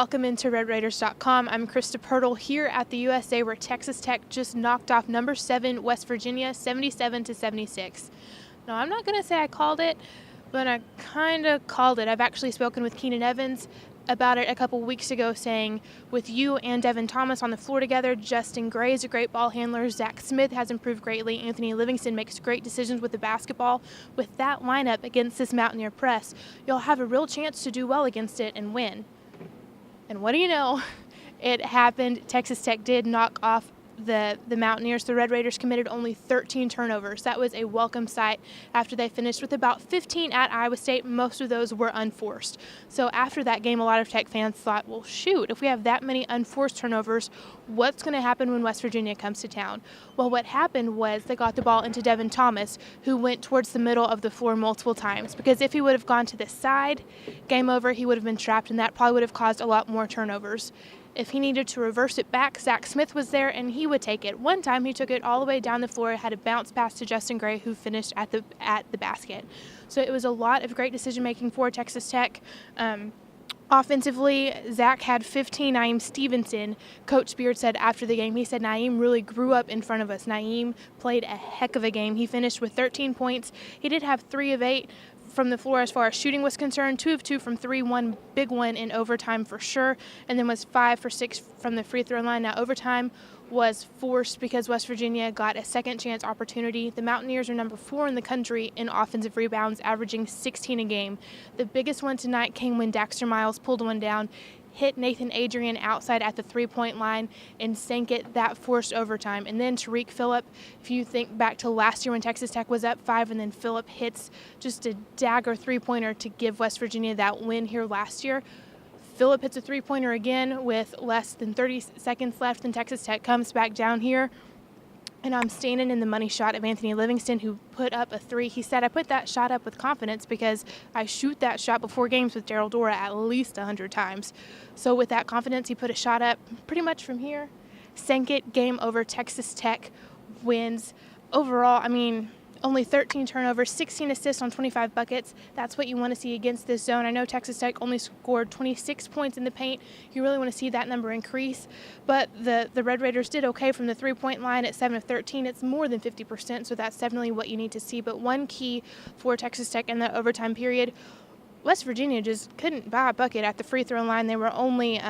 Welcome into RedRaiders.com. I'm Krista Pirtle here at the USA, where Texas Tech just knocked off number 7 West Virginia 77-76. Now, I'm not going to say I called it, but I kind of called it. I've actually spoken with Keenan Evans about it a couple weeks ago, saying with you and Devin Thomas on the floor together, Justin Gray is a great ball handler, Zach Smith has improved greatly, Anthony Livingston makes great decisions with the basketball. With that lineup against this Mountaineer press, you'll have a real chance to do well against it and win. And what do you know? It happened. Texas Tech did knock off the Mountaineers. The Red Raiders committed only 13 turnovers. That was a welcome sight after they finished with about 15 at Iowa State. Most of those were unforced. So after that game, a lot of Tech fans thought, well, shoot, if we have that many unforced turnovers, what's going to happen when West Virginia comes to town? Well, what happened was they got the ball into Devin Thomas, who went towards the middle of the floor multiple times, because if he would have gone to the side, game over, he would have been trapped, and that probably would have caused a lot more turnovers. If he needed to reverse it back, Zach Smith was there, and he would take it. One time, he took it all the way down the floor, had a bounce pass to Justin Gray, who finished at the basket. So it was a lot of great decision-making for Texas Tech. Offensively, Zach had 15. Naeem Stevenson, Coach Beard said after the game, he said Naeem really grew up in front of us. Naeem played a heck of a game. He finished with 13 points. He did have 3 of 8 from the floor as far as shooting was concerned, 2 of 2 from 3, one big one in overtime for sure, and then was 5 for 6 from the free throw line. Now, overtime was forced because West Virginia got a second chance opportunity. The Mountaineers are number 4 in the country in offensive rebounds, averaging 16 a game. The biggest one tonight came when Daxter Miles pulled one down, hit Nathan Adrian outside at the three-point line, and sank it. That forced overtime. And then Tariq Phillip, if you think back to last year when Texas Tech was up 5, and then Phillip hits just a dagger three-pointer to give West Virginia that win here last year. Phillip hits a three-pointer again with less than 30 seconds left, and Texas Tech comes back down here. And I'm standing in the money shot of Anthony Livingston, who put up a 3. He said, I put that shot up with confidence because I shoot that shot before games with Daryl Dora at least 100 times. So with that confidence, he put a shot up pretty much from here, sank it, game over. Texas Tech wins. Overall, I mean, only 13 turnovers, 16 assists on 25 buckets. That's what you want to see against this zone. I know Texas Tech only scored 26 points in the paint. You really want to see that number increase. But the Red Raiders did okay from the three-point line at 7 of 13. It's more than 50%, so that's definitely what you need to see. But one key for Texas Tech in the overtime period, West Virginia just couldn't buy a bucket at the free throw line. They were only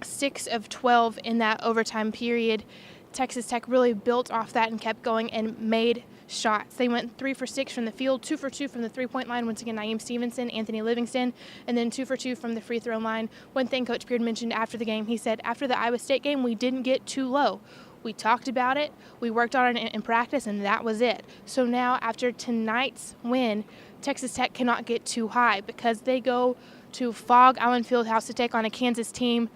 6 of 12 in that overtime period. Texas Tech really built off that and kept going and made shots. They went 3 for 6 from the field, 2 for 2 from the three-point line. Once again, Naeem Stevenson, Anthony Livingston, and then 2 for 2 from the free throw line. One thing Coach Beard mentioned after the game, he said, after the Iowa State game, we didn't get too low. We talked about it, we worked on it in practice, and that was it. So now, after tonight's win, Texas Tech cannot get too high because they go to Phog Allen Fieldhouse to take on a Kansas team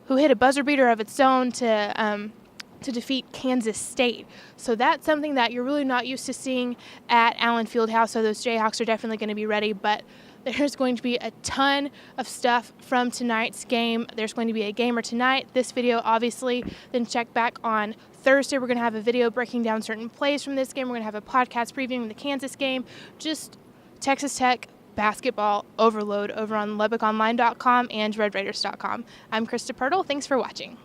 who hit a buzzer beater of its own to defeat Kansas State. So that's something that you're really not used to seeing at Allen Fieldhouse, so those Jayhawks are definitely going to be ready, but there's going to be a ton of stuff from tonight's game. There's going to be a gamer tonight, this video obviously, then check back on Thursday. We're going to have a video breaking down certain plays from this game. We're going to have a podcast previewing the Kansas game. Just Texas Tech basketball overload over on LubbockOnline.com and RedRaiders.com. I'm Krista Pirtle. Thanks for watching.